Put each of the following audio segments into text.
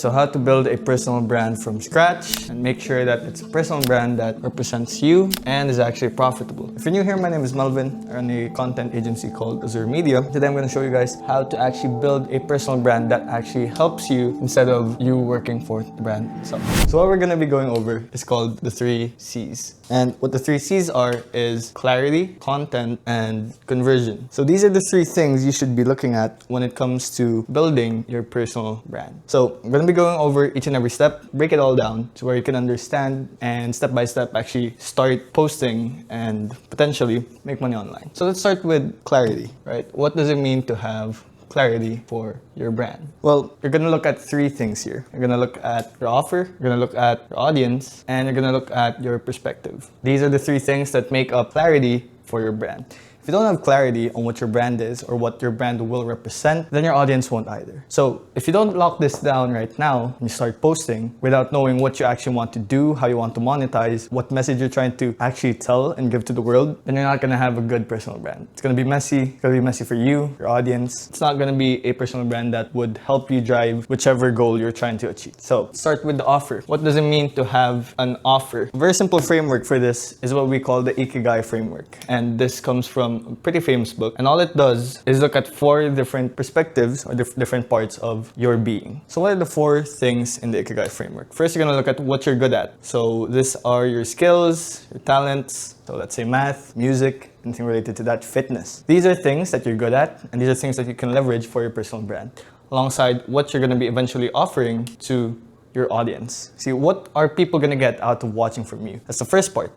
So how to build a personal brand from scratch and make sure that it's a personal brand that represents you and is actually profitable. If you're new here, my name is Melvin. I run a content agency called Azure Media. Today I'm going to show you guys how to actually build a personal brand that actually helps you instead of you working for the brand itself. So what we're going to be going over is called the 3 C's. And what the 3 C's are is clarity, content, and conversion. So these are the 3 things you should be looking at when it comes to building your personal brand. So I'm going to be going over each and every step, break it all down to where you can understand and step by step actually start posting and potentially make money online. So let's start with clarity, right? What does it mean to have clarity for your brand? Well, you're gonna look at 3 things here. You're gonna look at your offer, you're gonna look at your audience, and you're gonna look at your perspective. These are the 3 things that make up clarity for your brand. If you don't have clarity on what your brand is or what your brand will represent, then your audience won't either. So if you don't lock this down right now and you start posting without knowing what you actually want to do, how you want to monetize, what message you're trying to actually tell and give to the world, then you're not gonna have a good personal brand. It's gonna be messy. It's gonna be messy for you, your audience. It's not gonna be a personal brand that would help you drive whichever goal you're trying to achieve. So start with the offer. What does it mean to have an offer? A very simple framework for this is what we call the Ikigai framework. And this comes from a pretty famous book, and all it does is look at 4 different perspectives or different parts of your being. So what are the 4 things in the Ikigai framework? First, you're gonna look at what you're good at. So these are your skills, your talents. So let's say math, music, anything related to that, fitness. These are things that you're good at, and these are things that you can leverage for your personal brand, alongside what you're gonna be eventually offering to your audience. See, what are people gonna get out of watching from you? That's the first part.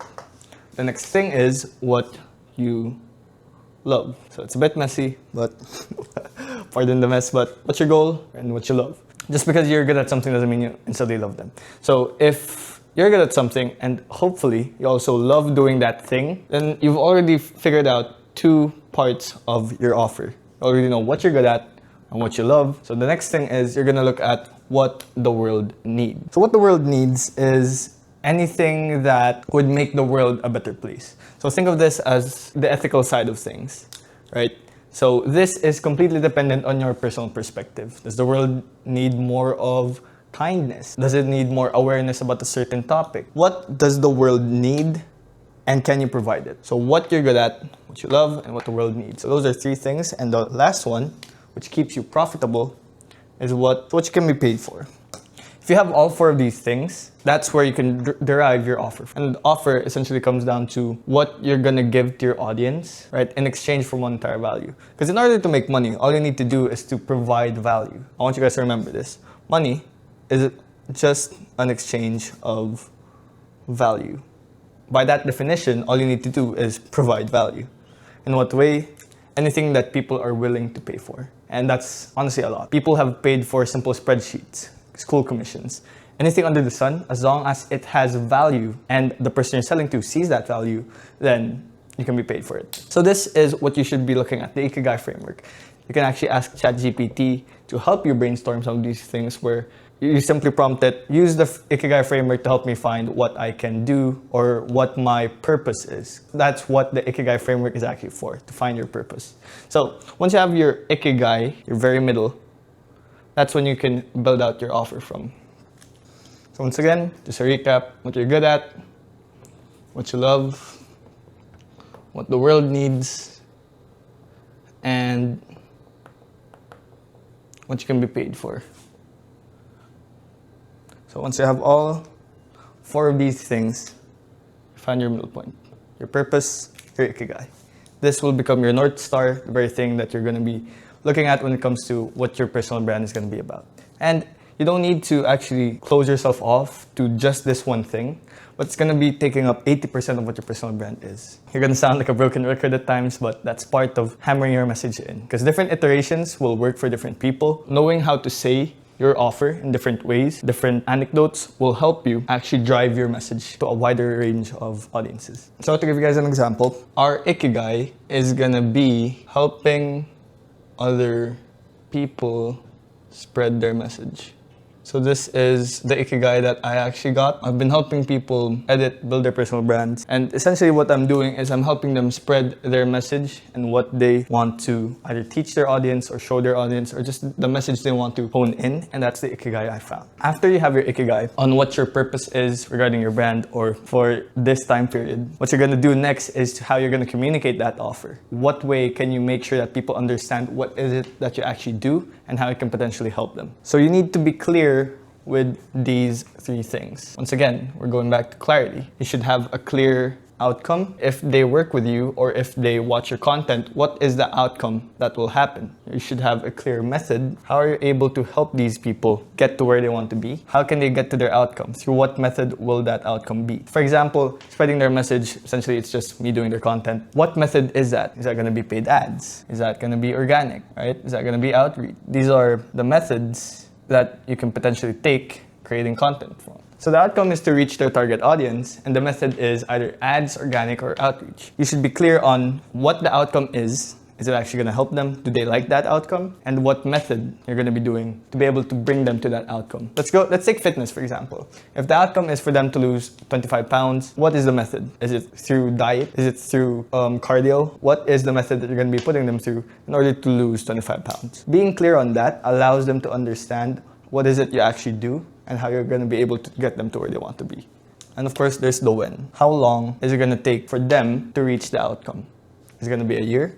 The next thing is what you love. So it's a bit messy, but pardon the mess, but what's your goal and what you love? Just because you're good at something doesn't mean you instantly love them. So if you're good at something and hopefully you also love doing that thing, then you've already figured out 2 parts of your offer. You already know what you're good at and what you love. So the next thing is you're gonna look at what the world needs. So what the world needs is anything that would make the world a better place. So think of this as the ethical side of things, right? So this is completely dependent on your personal perspective. Does the world need more of kindness? Does it need more awareness about a certain topic? What does the world need, and can you provide it? So what you're good at, what you love, and what the world needs. So those are 3 things. And the last one, which keeps you profitable, is what you can be paid for. If you have all 4 of these things, that's where you can derive your offer. And the offer essentially comes down to what you're gonna give to your audience, right, in exchange for monetary value. Because in order to make money, all you need to do is to provide value. I want you guys to remember this. Money is just an exchange of value. By that definition, all you need to do is provide value. In what way? Anything that people are willing to pay for. And that's honestly a lot. People have paid for simple spreadsheets, school commissions, anything under the sun. As long as it has value and the person you're selling to sees that value, then you can be paid for it. So this is what you should be looking at, the Ikigai framework. You can actually ask ChatGPT to help you brainstorm some of these things, where you simply prompt it, use the Ikigai framework to help me find what I can do or what my purpose is. That's what the Ikigai framework is actually for, to find your purpose. So once you have your Ikigai, your very middle, that's when you can build out your offer from. So once again, just a recap, what you're good at, what you love, what the world needs, and what you can be paid for. So once you have all 4 of these things, find your middle point, your purpose, your Ikigai. This will become your North Star, the very thing that you're gonna be looking at when it comes to what your personal brand is going to be about. And you don't need to actually close yourself off to just this one thing, but it's going to be taking up 80% of what your personal brand is. You're going to sound like a broken record at times, but that's part of hammering your message in, because different iterations will work for different people. Knowing how to say your offer in different ways, different anecdotes, will help you actually drive your message to a wider range of audiences. So to give you guys an example, our Ikigai is going to be helping other people spread their message. So this is the ikigai that I actually got. I've been helping people edit, build their personal brands. And essentially what I'm doing is I'm helping them spread their message and what they want to either teach their audience or show their audience, or just the message they want to hone in. And that's the ikigai I found. After you have your ikigai on what your purpose is regarding your brand or for this time period, what you're gonna do next is how you're gonna communicate that offer. What way can you make sure that people understand what is it that you actually do and how it can potentially help them? So you need to be clear with these three things. Once again, we're going back to clarity. You should have a clear outcome. If they work with you or if they watch your content, what is the outcome that will happen? You should have a clear method. How are you able to help these people get to where they want to be? How can they get to their outcome? Through what method will that outcome be? For example, spreading their message, essentially it's just me doing their content. What method is that? Is that going to be paid ads? Is that going to be organic, right? Is that going to be outreach? These are the methods that you can potentially take creating content from. So the outcome is to reach their target audience, and the method is either ads, organic, or outreach. You should be clear on what the outcome is. Is it actually going to help them? Do they like that outcome? And what method you're going to be doing to be able to bring them to that outcome. Let's take fitness, for example. If the outcome is for them to lose 25 pounds, what is the method? Is it through diet? Is it through cardio? What is the method that you're going to be putting them through in order to lose 25 pounds? Being clear on that allows them to understand what is it you actually do and how you're going to be able to get them to where they want to be. And of course, there's the when. How long is it going to take for them to reach the outcome? Is it going to be a year?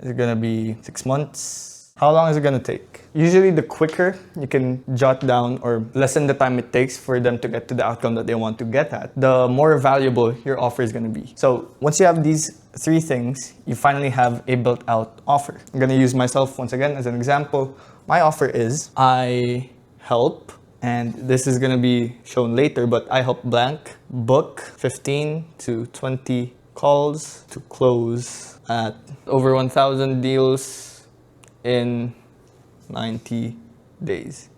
Is it going to be 6 months? How long is it going to take? Usually the quicker you can jot down or lessen the time it takes for them to get to the outcome that they want to get at, the more valuable your offer is going to be. So once you have these three things, you finally have a built out offer. I'm going to use myself once again as an example. My offer is I help, and this is going to be shown later, but I help blank book 15 to 20 calls to close at over 1,000 deals in 90 days.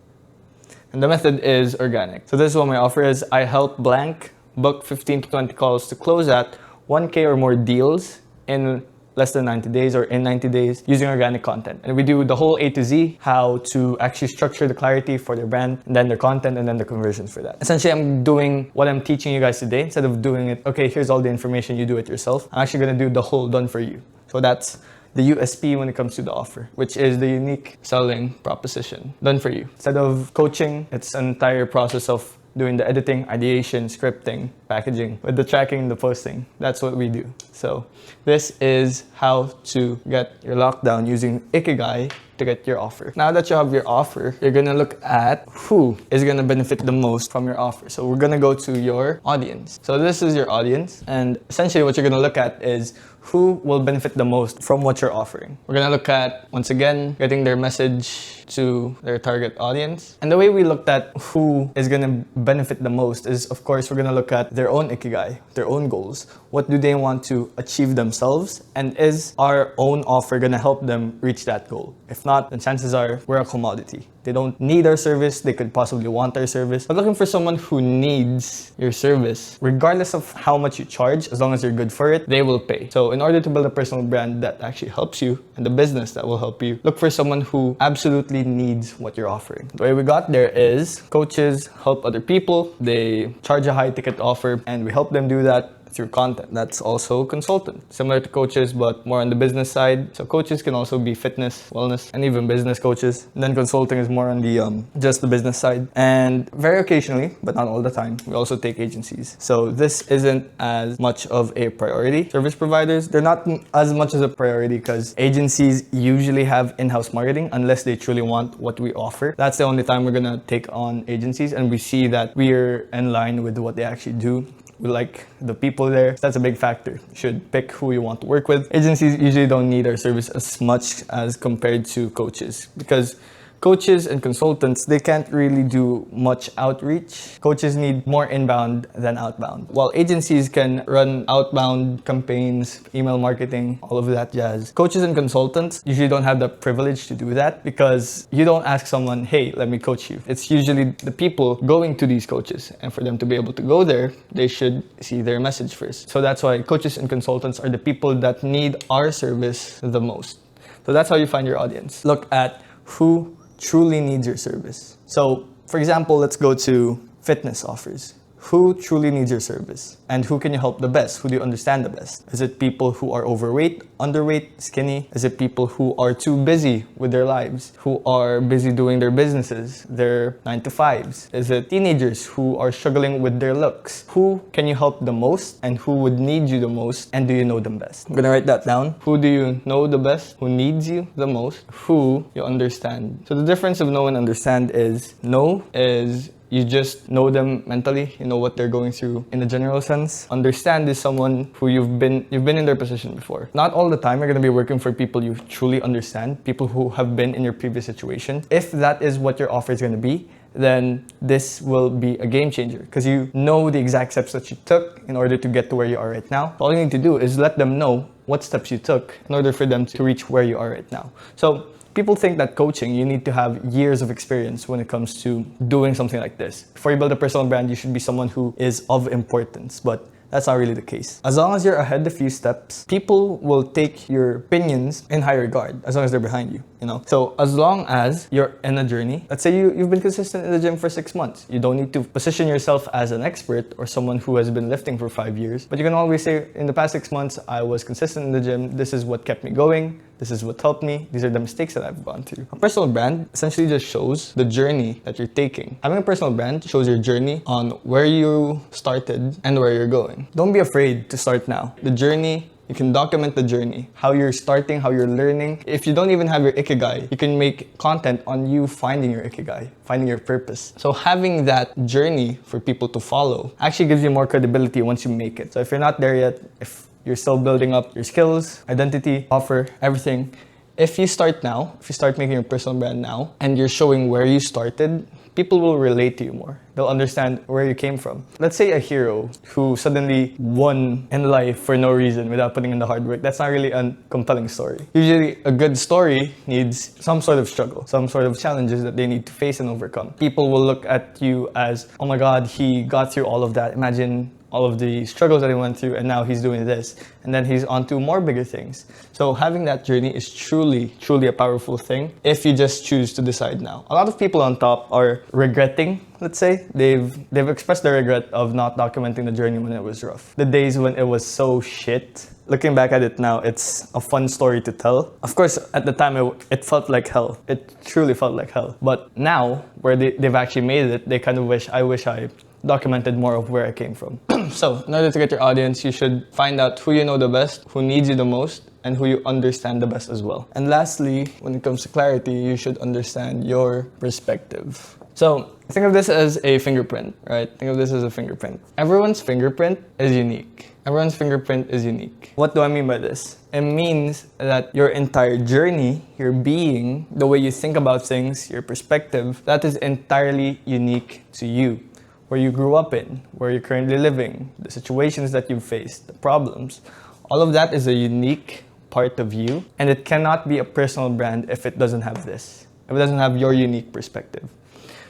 And the method is organic. So this is what my offer is. I help blank book 15 to 20 calls to close at 1K or more deals in less than 90 days or in 90 days using organic content. And we do the whole A to Z, how to actually structure the clarity for their brand, and then their content, and then the conversions for that. Essentially, I'm doing what I'm teaching you guys today. Instead of doing it, okay, here's all the information, you do it yourself. I'm actually gonna do the whole done for you. So that's the USP when it comes to the offer, which is the unique selling proposition, done for you. Instead of coaching, it's an entire process of doing the editing, ideation, scripting, packaging, with the tracking, the posting. That's what we do. So this is how to get your lockdown using Ikigai to get your offer. Now that you have your offer, you're gonna look at who is gonna benefit the most from your offer. So we're gonna go to your audience. So this is your audience, and essentially what you're gonna look at is who will benefit the most from what you're offering. We're gonna look at, once again, getting their message to their target audience. And the way we looked at who is gonna benefit the most is, of course, we're gonna look at their own Ikigai, their own goals. What do they want to achieve themselves? And is our own offer gonna help them reach that goal? If not, then chances are we're a commodity. They don't need our service, they could possibly want our service. But looking for someone who needs your service, regardless of how much you charge, as long as you're good for it, they will pay. So in order to build a personal brand that actually helps you and the business that will help you, look for someone who absolutely needs what you're offering. The way we got there is coaches help other people, they charge a high ticket offer, and we help them do that through content. That's also consultant, similar to coaches, but more on the business side. So coaches can also be fitness, wellness, and even business coaches. And then consulting is more on the just the business side. And very occasionally, but not all the time, we also take agencies. So this isn't as much of a priority. Service providers, they're not as much as a priority because agencies usually have in-house marketing unless they truly want what we offer. That's the only time we're gonna take on agencies, and we see that we're in line with what they actually do. We like the people there. That's a big factor. You should pick who you want to work with. Agencies usually don't need our service as much as compared to coaches, because coaches and consultants, they can't really do much outreach. Coaches need more inbound than outbound. While agencies can run outbound campaigns, email marketing, all of that jazz. Coaches and consultants usually don't have the privilege to do that because you don't ask someone, hey, let me coach you. It's usually the people going to these coaches. And for them to be able to go there, they should see their message first. So that's why coaches and consultants are the people that need our service the most. So that's how you find your audience. Look at who truly needs your service. So For example, let's go to fitness offers. Who truly needs your service? And who can you help the best? Who do you understand the best? Is it people who are overweight, underweight, skinny? Is it people who are too busy with their lives, who are busy doing their businesses, their 9 to 5s? Is it teenagers who are struggling with their looks? Who can you help the most and who would need you the most, and do you know them best? I'm gonna write that down. Who do you know the best? Who needs you the most? Who you understand? So the difference of know and understand is know is you just know them mentally, you know what they're going through in a general sense. Understand is someone who you've been in their position before. Not all the time you're going to be working for people you truly understand, people who have been in your previous situation. If that is what your offer is going to be, then this will be a game changer because you know the exact steps that you took in order to get to where you are right now. All you need to do is let them know what steps you took in order for them to reach where you are right now. So people think that coaching, you need to have years of experience when it comes to doing something like this. Before you build a personal brand, you should be someone who is of importance, but that's not really the case. As long as you're ahead a few steps, people will take your opinions in high regard as long as they're behind you, you know? So as long as you're in a journey, let's say you've been consistent in the gym for 6 months. You don't need to position yourself as an expert or someone who has been lifting for 5 years, but you can always say, in the past 6 months, I was consistent in the gym. This is what kept me going. This is what helped me. These are the mistakes that I've gone through. A personal brand essentially just shows the journey that you're taking. Having a personal brand shows your journey on where you started and where you're going. Don't be afraid to start now. The journey, you can document the journey, how you're starting, how you're learning. If you don't even have your ikigai, you can make content on you finding your ikigai, finding your purpose. So having that journey for people to follow actually gives you more credibility once you make it. So if you're not there yet, if you're still building up your skills, identity, offer, everything. If you start now, if you start making your personal brand now, and you're showing where you started, people will relate to you more. They'll understand where you came from. Let's say a hero who suddenly won in life for no reason without putting in the hard work. That's not really a compelling story. Usually a good story needs some sort of struggle, some sort of challenges that they need to face and overcome. People will look at you as, oh my God, he got through all of that. Imagine all of the struggles that he went through, and now he's doing this, and then he's on to more bigger things. So having that journey is truly a powerful thing if you just choose to decide now. A lot of people on top are regretting, let's say. They've expressed their regret of not documenting the journey when it was rough. The days when it was so shit. Looking back at it now, it's a fun story to tell. Of course, at the time, it felt like hell. It truly felt like hell. But now, where they've actually made it, they kind of wish I documented more of where I came from. So, in order to get your audience, you should find out who you know the best, who needs you the most, and who you understand the best as well. And lastly, when it comes to clarity, you should understand your perspective. So, think of this as a fingerprint, right? Think of this as a fingerprint. Everyone's fingerprint is unique. Everyone's fingerprint is unique. What do I mean by this? It means that your entire journey, your being, the way you think about things, your perspective, that is entirely unique to you. Where you grew up in, where you're currently living, the situations that you've faced, the problems, all of that is a unique part of you, and it cannot be a personal brand if it doesn't have this, if it doesn't have your unique perspective,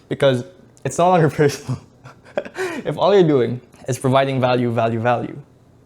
because it's no longer personal. If all you're doing is providing value,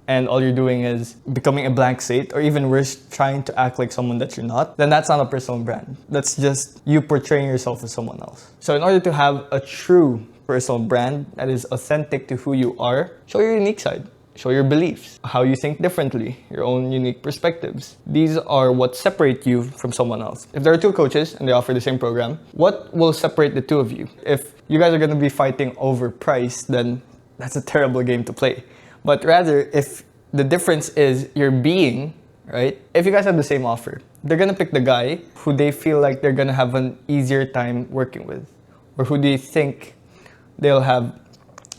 and all you're doing is becoming a blank slate, or even worse, trying to act like someone that you're not, then that's not a personal brand. That's just you portraying yourself as someone else. So in order to have a true personal brand that is authentic to who you are, show your unique side. Show your beliefs, how you think differently, your own unique perspectives. These are what separate you from someone else. If there are two coaches and they offer the same program, what will separate the two of you? If you guys are going to be fighting over price, then that's a terrible game to play. But rather, if the difference is your being, right? If you guys have the same offer, they're going to pick the guy who they feel like they're going to have an easier time working with, or who they think they'll have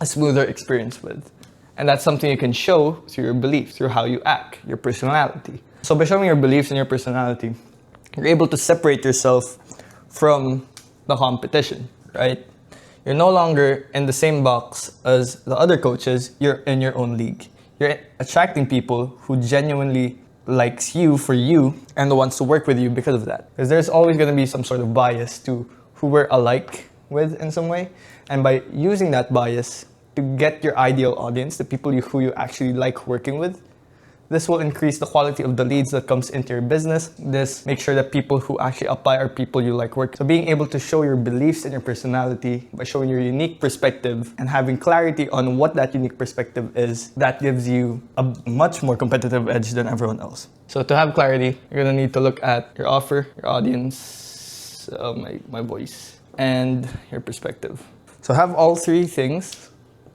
a smoother experience with. And that's something you can show through your beliefs, through how you act, your personality. So by showing your beliefs and your personality, you're able to separate yourself from the competition, right? You're no longer in the same box as the other coaches, you're in your own league. You're attracting people who genuinely likes you for you and wants to work with you because of that. Because there's always going to be some sort of bias to who we're alike with in some way. And by using that bias to get your ideal audience, the people who you actually like working with, This will increase the quality of the leads that comes into your business. This makes sure that people who actually apply are people you like work. So being able to show your beliefs and your personality by showing your unique perspective and having clarity on what that unique perspective is, that gives you a much more competitive edge than everyone else. So to have clarity, you're gonna need to look at your offer, your audience, my voice, and your perspective. So have all three things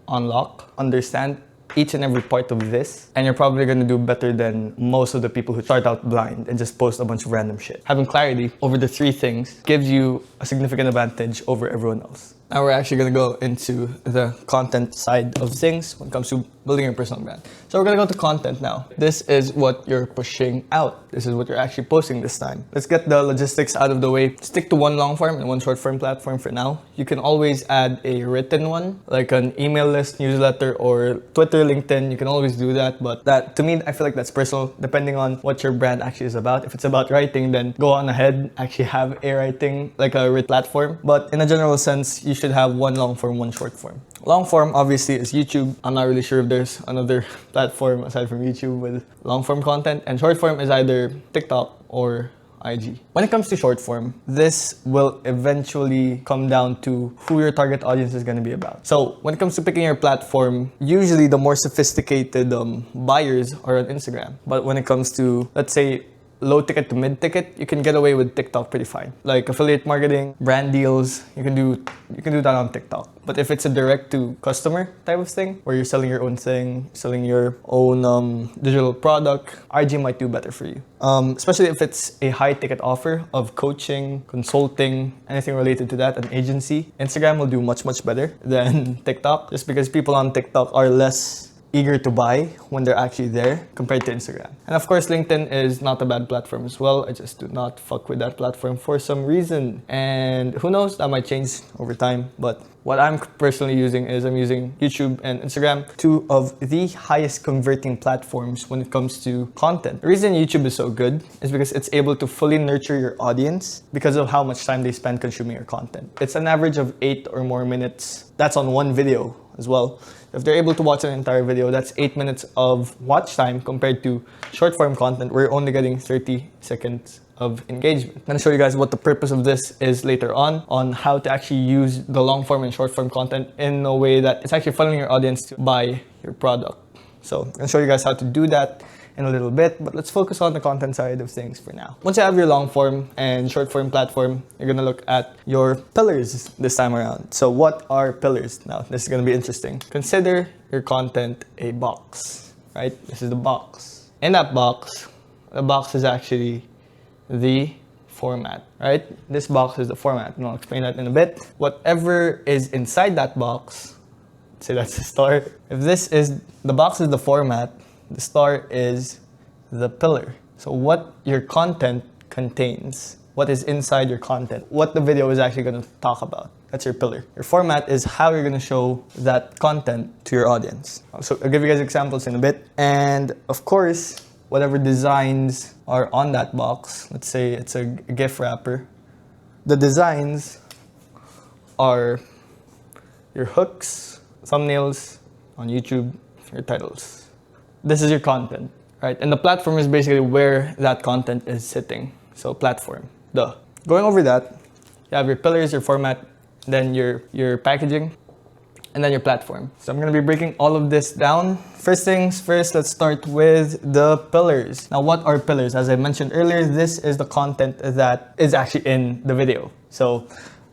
on lock, understand each and every part of this, and you're probably gonna do better than most of the people who start out blind and just post a bunch of random shit. Having clarity over the three things gives you a significant advantage over everyone else. Now we're actually gonna go into the content side of things when it comes to building your personal brand. So we're gonna go to content now. This is what you're pushing out. This is what you're actually posting this time. Let's get the logistics out of the way. Stick to one long form and one short form platform for now. You can always add a written one, like an email list, newsletter, or Twitter, LinkedIn. You can always do that, but that, to me, I feel like that's personal, depending on what your brand actually is about. If it's about writing, then go on ahead, actually have a writing, like a written platform. But in a general sense, you should have one long form, one short form. Long form obviously is YouTube. I'm not really sure if there's another platform aside from YouTube with long form content. And short form is either TikTok or IG. When it comes to short form, this will eventually come down to who your target audience is going to be about. So when it comes to picking your platform, usually the more sophisticated buyers are on Instagram. But when it comes to, let's say, low ticket to mid ticket, you can get away with TikTok pretty fine. Like affiliate marketing, brand deals, you can do that on TikTok. But if it's a direct to customer type of thing, where you're selling your own thing, selling your own digital product, IG might do better for you. Especially if it's a high ticket offer of coaching, consulting, anything related to that, an agency. Instagram will do much, much better than TikTok, just because people on TikTok are less eager to buy when they're actually there compared to Instagram. And of course, LinkedIn is not a bad platform as well. I just do not fuck with that platform for some reason. And who knows, that might change over time. But what I'm personally using is I'm using YouTube and Instagram, two of the highest converting platforms when it comes to content. The reason YouTube is so good is because it's able to fully nurture your audience because of how much time they spend consuming your content. It's an average of 8 or more minutes. That's on one video as well. If they're able to watch an entire video, that's 8 minutes of watch time compared to short form content where you're only getting 30 seconds of engagement. I'm going to show you guys what the purpose of this is later on how to actually use the long form and short form content in a way that it's actually funneling your audience to buy your product. So I'm going to show you guys how to do that in a little bit, but let's focus on the content side of things for now. Once you have your long form and short form platform, you're gonna look at your pillars this time around. So what are pillars? Now, this is gonna be interesting. Consider your content a box, right? This is the box. In that box, the box is actually the format, right? This box is the format, and I'll explain that in a bit. Whatever is inside that box, say that's the star. If the box is the format, the star is the pillar. So what your content contains, what is inside your content, what the video is actually going to talk about. That's your pillar. Your format is how you're going to show that content to your audience. So I'll give you guys examples in a bit. And of course, whatever designs are on that box, let's say it's a gift wrapper, the designs are your hooks, thumbnails on YouTube, your titles. This is your content, right? And the platform is basically where that content is sitting. So platform, duh. Going over that, you have your pillars, your format, then your packaging, and then your platform. So I'm gonna be breaking all of this down. First things first, let's start with the pillars. Now, what are pillars? As I mentioned earlier, this is the content that is actually in the video. So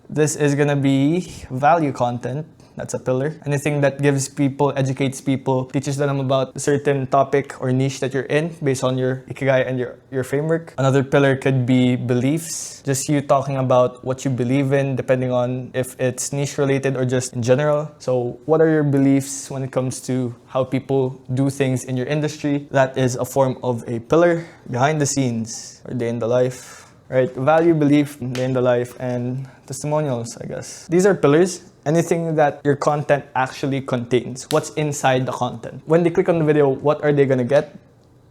this is gonna be value content. That's a pillar. Anything that gives people, educates people, teaches them about a certain topic or niche that you're in based on your ikigai and your framework. Another pillar could be beliefs. Just you talking about what you believe in, depending on if it's niche related or just in general. So what are your beliefs when it comes to how people do things in your industry? That is a form of a pillar. Behind the scenes or day in the life, right? Value, belief, day in the life, and testimonials, I guess. These are pillars. Anything that your content actually contains. What's inside the content. When they click on the video, what are they gonna get?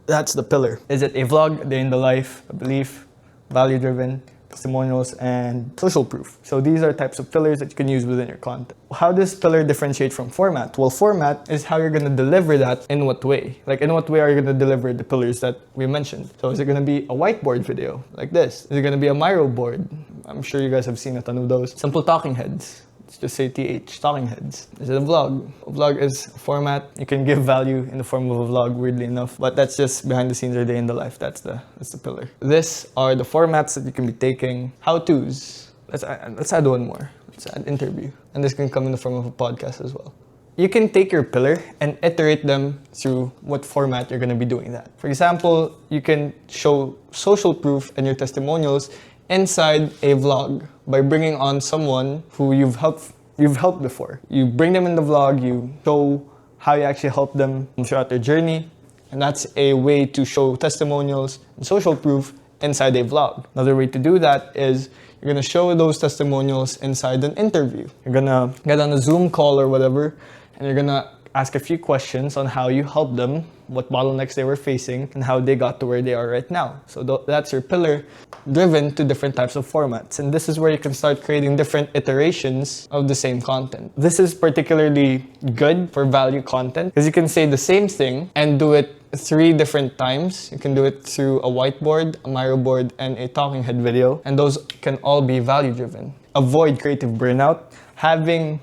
That's the pillar. Is it a vlog, a day in the life, a belief, value-driven, testimonials, and social proof. So these are types of pillars that you can use within your content. How does pillar differentiate from format? Well, format is how you're going to deliver that in what way. Like, in what way are you going to deliver the pillars that we mentioned? So is it going to be a whiteboard video like this? Is it going to be a Miro board? I'm sure you guys have seen a ton of those. Simple talking heads. Let's just say TH, talking heads. Is it a vlog? A vlog is a format. You can give value in the form of a vlog, weirdly enough, but that's just behind the scenes or day in the life. That's the pillar. This are the formats that you can be taking. How-tos. Let's add one more. Let's add interview. And this can come in the form of a podcast as well. You can take your pillar and iterate them through what format you're going to be doing that. For example, you can show social proof and your testimonials inside a vlog by bringing on someone who you've helped before. You bring them in the vlog, you show how you actually helped them throughout their journey, and that's a way to show testimonials and social proof inside a vlog. Another way to do that is you're gonna show those testimonials inside an interview. You're gonna get on a Zoom call or whatever, and you're gonna ask a few questions on how you helped them, what bottlenecks they were facing, and how they got to where they are right now. So that's your pillar, driven to different types of formats. And this is where you can start creating different iterations of the same content. This is particularly good for value content because you can say the same thing and do it 3 different times. You can do it through a whiteboard, a Miro board, and a talking head video. And those can all be value driven. Avoid creative burnout. Having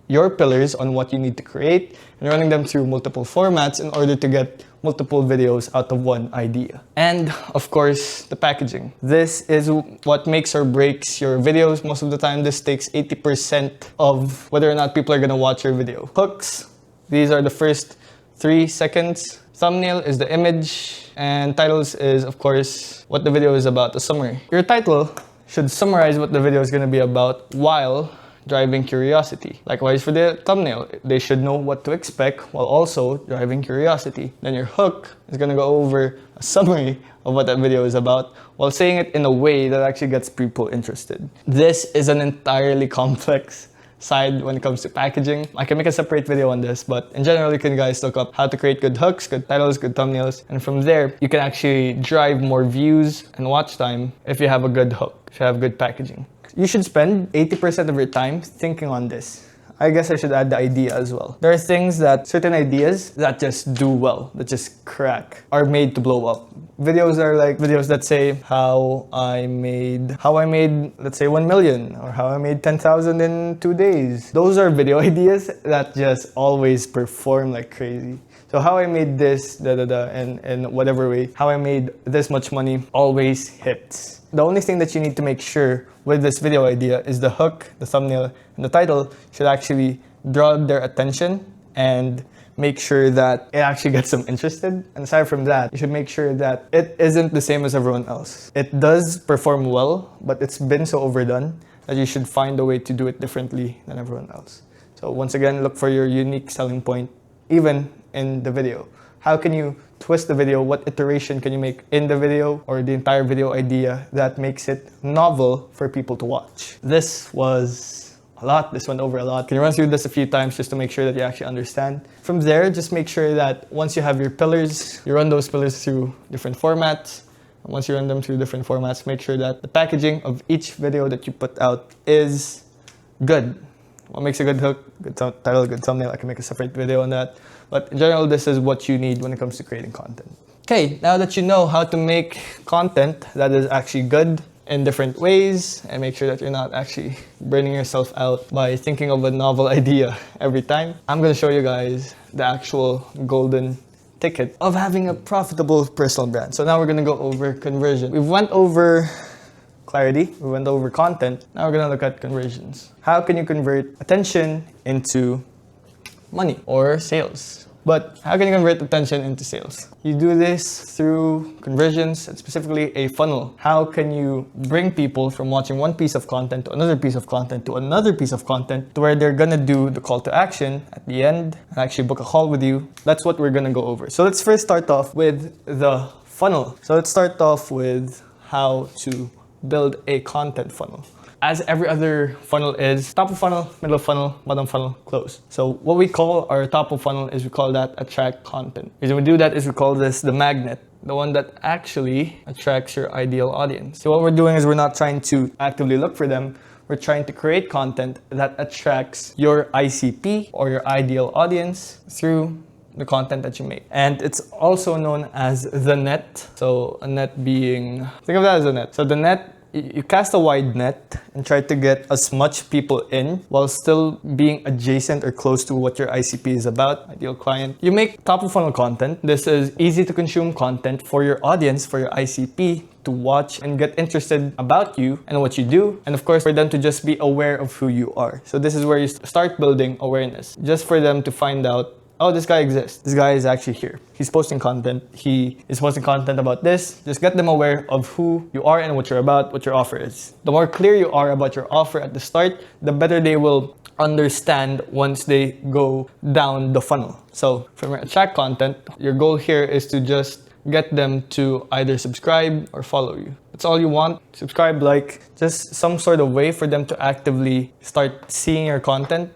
your pillars on what you need to create and running them through multiple formats in order to get multiple videos out of one idea. And of course, the packaging. This is what makes or breaks your videos. Most of the time, this takes 80% of whether or not people are gonna watch your video. Hooks, these are the first 3 seconds. Thumbnail is the image, and titles is, of course, what the video is about, a summary. Your title should summarize what the video is gonna be about while driving curiosity. Likewise for the thumbnail, they should know what to expect while also driving curiosity. Then your hook is gonna go over a summary of what that video is about while saying it in a way that actually gets people interested. This is an entirely complex side when it comes to packaging. I can make a separate video on this, but in general, you can guys look up how to create good hooks, good titles, good thumbnails, and from there, you can actually drive more views and watch time if you have a good hook, if you have good packaging. You should spend 80% of your time thinking on this. I guess I should add the idea as well. There are certain ideas that just do well, that just crack, are made to blow up. Videos are like videos that say how I made, let's say 1 million, or how I made 10,000 in 2 days. Those are video ideas that just always perform like crazy. So how I made this, in whatever way, how I made this much money always hits. The only thing that you need to make sure with this video idea is the hook, the thumbnail, and the title should actually draw their attention and make sure that it actually gets them interested. And aside from that, you should make sure that it isn't the same as everyone else. It does perform well, but it's been so overdone that you should find a way to do it differently than everyone else. So once again, look for your unique selling point, even in the video. How can you twist the video? What iteration can you make in the video or the entire video idea that makes it novel for people to watch? This was a lot. This went over a lot. Can you run through this a few times just to make sure that you actually understand? From there, just make sure that once you have your pillars, you run those pillars through different formats. And once you run them through different formats, make sure that the packaging of each video that you put out is good. What makes a good hook, good title, good thumbnail? I can make a separate video on that. But in general, this is what you need when it comes to creating content. Okay, now that you know how to make content that is actually good in different ways, and make sure that you're not actually burning yourself out by thinking of a novel idea every time, I'm gonna show you guys the actual golden ticket of having a profitable personal brand. So now we're gonna go over conversion. We went over clarity, we went over content. Now we're gonna look at conversions. How can you convert attention into money or sales? But how can you convert attention into sales? You do this through conversions, and specifically a funnel. How can you bring people from watching one piece of content to another piece of content to another piece of content to where they're gonna do the call to action at the end and actually book a call with you? That's what we're gonna go over. So let's first start off with the funnel. So let's start off with how to build a content funnel. As every other funnel is, top of funnel, middle of funnel, bottom funnel, close. So what we call our top of funnel is we call that attract content. The reason we do that is we call this the magnet. the one that actually attracts your ideal audience. So what we're doing is we're not trying to actively look for them. We're trying to create content that attracts your ICP or your ideal audience through the content that you make. And it's also known as the net. So a net being, think of that as a net. So the net, you cast a wide net and try to get as much people in while still being adjacent or close to what your ICP is about, ideal client. You make top of funnel content. This is easy to consume content for your audience, for your ICP to watch and get interested about you and what you do. And of course, for them to just be aware of who you are. So this is where you start building awareness, just for them to find out, oh, this guy exists. This guy is actually here. He's posting content. He is posting content about this. Just get them aware of who you are and what you're about, what your offer is. The more clear you are about your offer at the start, the better they will understand once they go down the funnel. So from your attract content, your goal here is to just get them to either subscribe or follow you. That's all you want. Subscribe, like, just some sort of way for them to actively start seeing your content,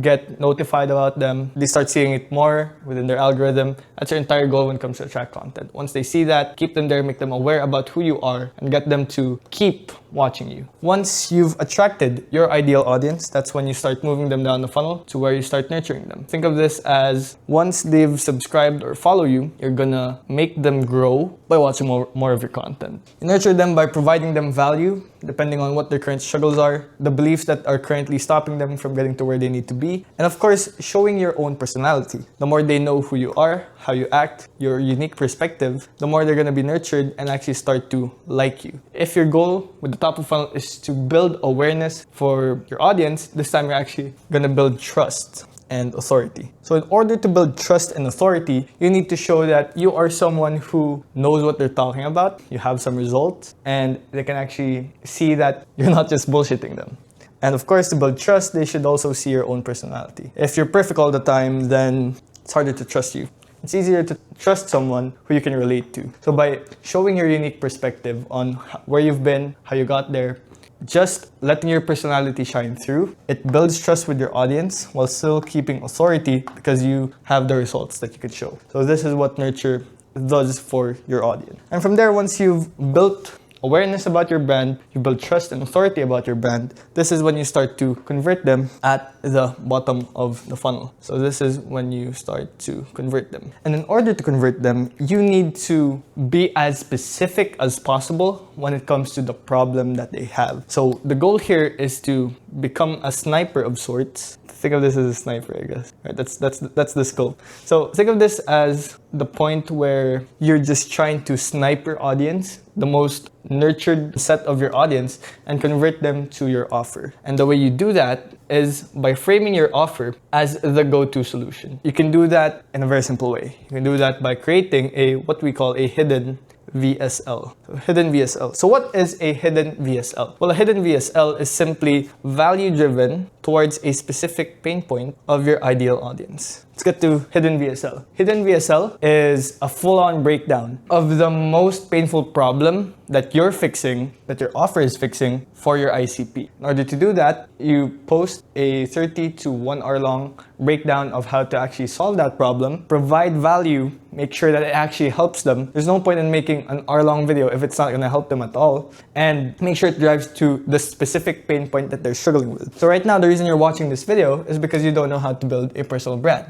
get notified about them. They start seeing it more within their algorithm. That's your entire goal when it comes to attract content. Once they see that, keep them there, make them aware about who you are, and get them to keep watching you. Once you've attracted your ideal audience, that's when you start moving them down the funnel to where you start nurturing them. Think of this as once they've subscribed or follow you, you're gonna make them grow by watching more of your content. You nurture them by providing them value, depending on what their current struggles are, the beliefs that are currently stopping them from getting to where they need to be, and of course, showing your own personality. The more they know who you are, how you act, your unique perspective, the more they're gonna be nurtured and actually start to like you. If your goal with the top of funnel is to build awareness for your audience, this time you're actually gonna build trust and authority. So in order to build trust and authority, you need to show that you are someone who knows what they're talking about, you have some results, and they can actually see that you're not just bullshitting them. And of course, to build trust, they should also see your own personality. If you're perfect all the time, then it's harder to trust you. It's easier to trust someone who you can relate to. So by showing your unique perspective on where you've been, how you got there, just letting your personality shine through, it builds trust with your audience while still keeping authority because you have the results that you could show. So this is what nurture does for your audience. And from there, once you've built awareness about your brand, you build trust and authority about your brand, this is when you start to convert them at the bottom of the funnel. So this is when you start to convert them. And in order to convert them, you need to be as specific as possible when it comes to the problem that they have. So the goal here is to become a sniper of sorts. Think of this as a sniper, I guess. Right? That's the scope. So think of this as the point where you're just trying to snipe your audience, the most nurtured set of your audience, and convert them to your offer. And the way you do that is by framing your offer as the go-to solution. You can do that in a very simple way. You can do that by creating what we call a hidden VSL. So hidden VSL. So what is a hidden VSL? Well, a hidden VSL is simply value driven towards a specific pain point of your ideal audience. Let's get to hidden VSL. Hidden VSL is a full-on breakdown of the most painful problem that you're fixing, that your offer is fixing for your ICP. In order to do that, you post a 30 to 1 hour long breakdown of how to actually solve that problem, provide value, make sure that it actually helps them. There's no point in making an hour-long video if it's not gonna help them at all, and make sure it drives to the specific pain point that they're struggling with. So right now, the reason you're watching this video is because you don't know how to build a personal brand.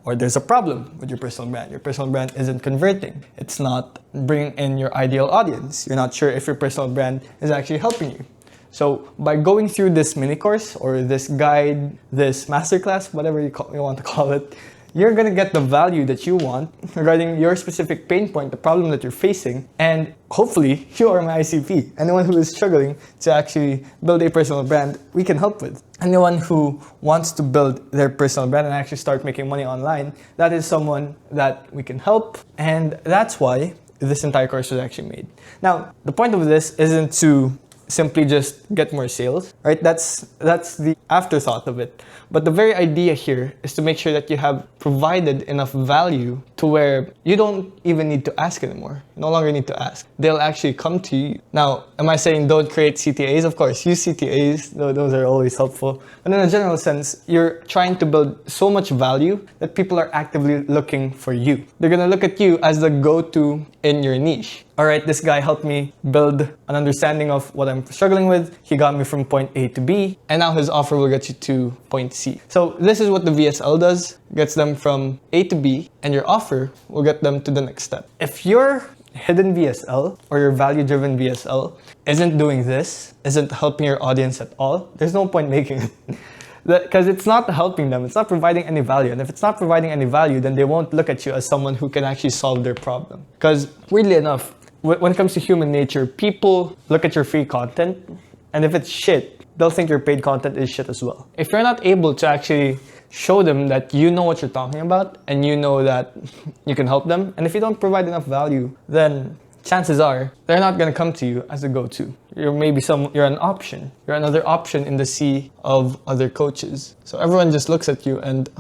Or there's a problem with your personal brand. Your personal brand isn't converting. It's not bringing in your ideal audience. You're not sure if your personal brand is actually helping you. So by going through this mini course or this guide, this masterclass, whatever you want to call it, you're gonna get the value that you want regarding your specific pain point, the problem that you're facing, and hopefully you are my ICP. Anyone who is struggling to actually build a personal brand, we can help with. Anyone who wants to build their personal brand and actually start making money online, that is someone that we can help, and that's why this entire course was actually made. Now, the point of this isn't to simply just get more sales, right? That's the afterthought of it. But the very idea here is to make sure that you have provided enough value to where you don't even need to ask anymore. You no longer need to ask. They'll actually come to you. Now, am I saying don't create CTAs? Of course, use CTAs. Those are always helpful. But in a general sense, you're trying to build so much value that people are actively looking for you. They're gonna look at you as the go-to in your niche. All right, this guy helped me build an understanding of what I'm struggling with. He got me from point A to B, and now his offer will get you to point C. So this is what the VSL does. Gets them from A to B, and your offer will get them to the next step. If your hidden VSL or your value-driven VSL isn't doing this, isn't helping your audience at all, there's no point making it. Because it's not helping them, it's not providing any value. And if it's not providing any value, then they won't look at you as someone who can actually solve their problem. Because weirdly enough, when it comes to human nature, people look at your free content, and if it's shit, they'll think your paid content is shit as well. If you're not able to actually show them that you know what you're talking about and you know that you can help them, and if you don't provide enough value, then chances are they're not going to come to you as a go-to. You're an option. You're another option in the sea of other coaches. So everyone just looks at you and,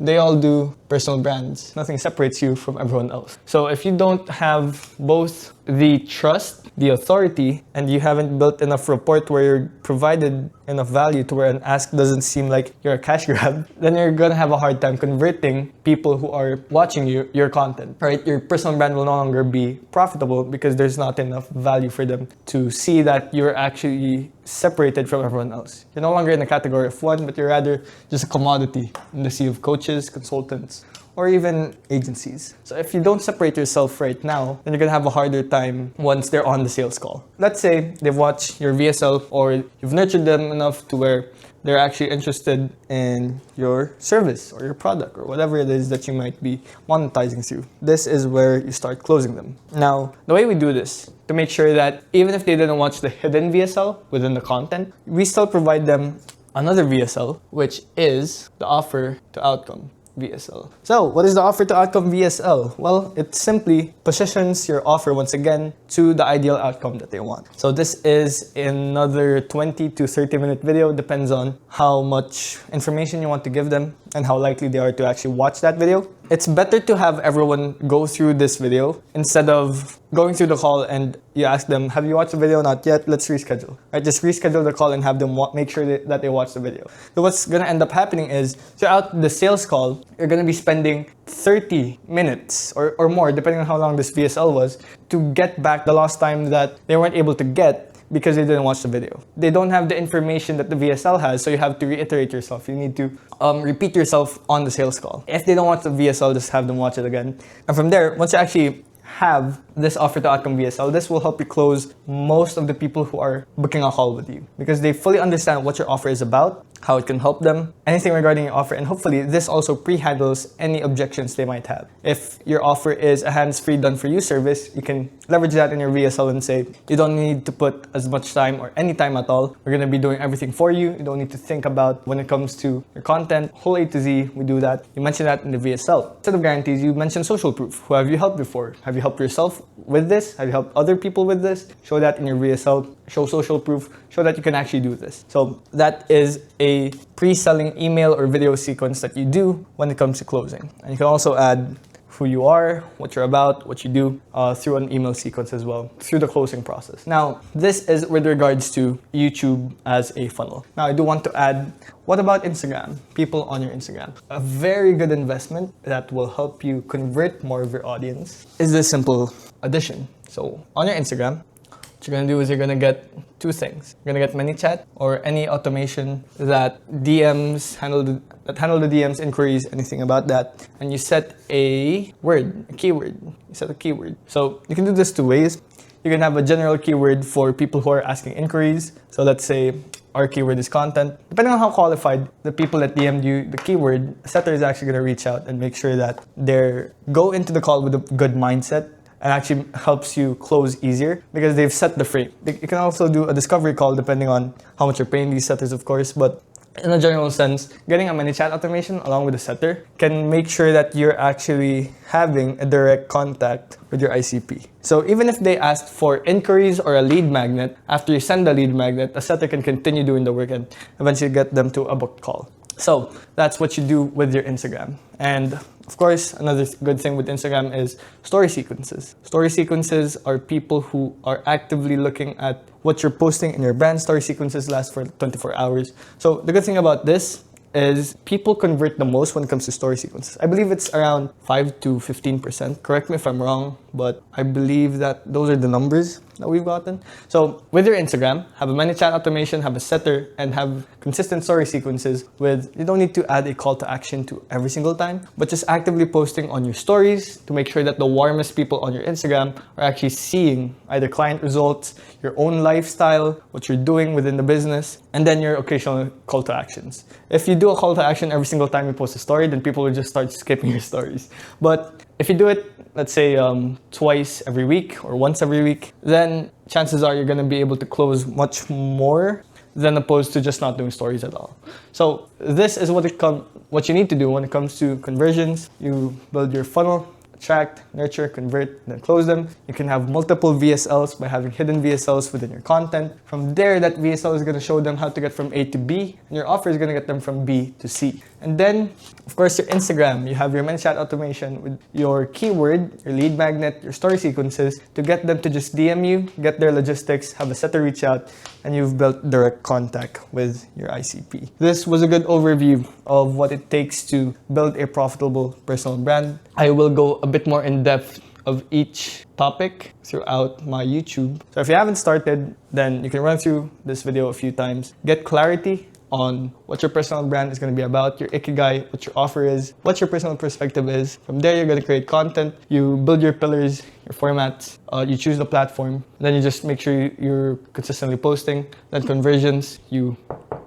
they all do personal brands. Nothing separates you from everyone else. So if you don't have both the trust, the authority, and you haven't built enough rapport where you're provided enough value to where an ask doesn't seem like you're a cash grab, then you're gonna have a hard time converting people who are watching your content, right? Your personal brand will no longer be profitable because there's not enough value for them to see that you're actually separated from everyone else. You're no longer in the category of one, but you're rather just a commodity in the sea of coaches, consultants, or even agencies. So if you don't separate yourself right now, then you're gonna have a harder time once they're on the sales call. Let's say they've watched your VSL or you've nurtured them enough to where they're actually interested in your service or your product or whatever it is that you might be monetizing through. This is where you start closing them. Now, the way we do this, to make sure that even if they didn't watch the hidden VSL within the content, we still provide them another VSL, which is the offer to outcome VSL. So what is the offer to outcome VSL? Well, it simply positions your offer once again to the ideal outcome that they want. So this is another 20 to 30 minute video, depends on how much information you want to give them and how likely they are to actually watch that video. It's better to have everyone go through this video instead of going through the call and you ask them, have you watched the video? Not yet, let's reschedule. Right? Just reschedule the call and have them make sure that they watch the video. So what's gonna end up happening is throughout the sales call, you're gonna be spending 30 minutes or more, depending on how long this VSL was, to get back the lost time that they weren't able to get because they didn't watch the video. They don't have the information that the VSL has, so you have to reiterate yourself. You need to repeat yourself on the sales call. If they don't watch the VSL, just have them watch it again. And from there, once you actually have this offer to outcome VSL, this will help you close most of the people who are booking a call with you because they fully understand what your offer is about, how it can help them, anything regarding your offer, and hopefully this also pre-handles any objections they might have. If your offer is a hands-free done-for-you service, you can leverage that in your VSL and say, you don't need to put as much time or any time at all. We're gonna be doing everything for you. You don't need to think about when it comes to your content, whole A to Z, we do that. You mention that in the VSL. Instead of guarantees, you mention social proof. Who have you helped before? Have you helped yourself with this? Have you helped other people with this? Show that in your VSL, show social proof, show that you can actually do this. So that is a pre-selling email or video sequence that you do when it comes to closing. And you can also add who you are, what you're about, what you do through an email sequence as well, through the closing process. Now, this is with regards to YouTube as a funnel. Now, I do want to add, what about Instagram? People on your Instagram. A very good investment that will help you convert more of your audience is this simple addition. So on your Instagram, what you're gonna do is you're gonna get two things. You're gonna get ManyChat or any automation that handle the DMs, inquiries, anything about that. And you set a keyword. You set a keyword. So you can do this two ways. You can have a general keyword for people who are asking inquiries. So let's say our keyword is content. Depending on how qualified the people that DM'd you the keyword, a setter is actually gonna reach out and make sure that they go into the call with a good mindset and actually helps you close easier because they've set the frame. You can also do a discovery call depending on how much you're paying these setters, of course, but in a general sense, getting a ManyChat automation along with a setter can make sure that you're actually having a direct contact with your ICP. So even if they asked for inquiries or a lead magnet, after you send the lead magnet, a setter can continue doing the work and eventually get them to a booked call. So that's what you do with your Instagram. And of course, another good thing with Instagram is story sequences. Story sequences are people who are actively looking at what you're posting in your brand. Story sequences last for 24 hours. So the good thing about this is people convert the most when it comes to story sequences. I believe it's around 5 to 15%. Correct me if I'm wrong, but I believe that those are the numbers that we've gotten. So with your Instagram, have a ManyChat automation, have a setter, and have consistent story sequences with, you don't need to add a call to action to every single time, but just actively posting on your stories to make sure that the warmest people on your Instagram are actually seeing either client results, your own lifestyle, what you're doing within the business, and then your occasional call to actions. If you do a call to action every single time you post a story, then people will just start skipping your stories. But if you do it, let's say twice every week or once every week, then chances are you're going to be able to close much more than opposed to just not doing stories at all. So this is what you need to do when it comes to conversions. You build your funnel, attract, nurture, convert, then close them. You can have multiple VSLs by having hidden VSLs within your content. From there, that VSL is going to show them how to get from A to B, and your offer is going to get them from B to C. And then, of course, your Instagram. You have your ManyChat automation with your keyword, your lead magnet, your story sequences to get them to just DM you, get their logistics, have a setter reach out, and you've built direct contact with your ICP. This was a good overview of what it takes to build a profitable personal brand. I will go a bit more in depth of each topic throughout my YouTube. So if you haven't started, then you can run through this video a few times, get clarity on what your personal brand is going to be about, your ikigai, what your offer is, what your personal perspective is. From there, you're going to create content. You build your pillars, your formats, you choose the platform. Then you just make sure you're consistently posting. Then conversions, you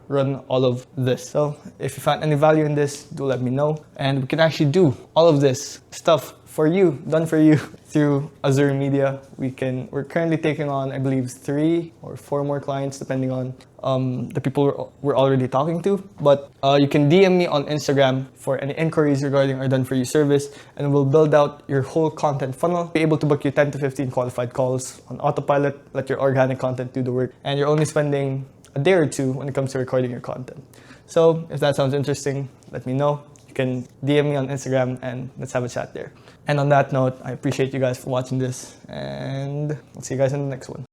run all of this. So if you found any value in this, do let me know. And we can actually do all of this stuff for you, done for you through Azure Media. We're currently taking on, I believe, 3 or 4 more clients, depending on the people we're already talking to. But you can DM me on Instagram for any inquiries regarding our done for you service, and we'll build out your whole content funnel. Be able to book you 10 to 15 qualified calls on autopilot, let your organic content do the work, and you're only spending a day or 2 when it comes to recording your content. So if that sounds interesting, let me know. You can DM me on Instagram and let's have a chat there. And on that note, I appreciate you guys for watching this, and I'll see you guys in the next one.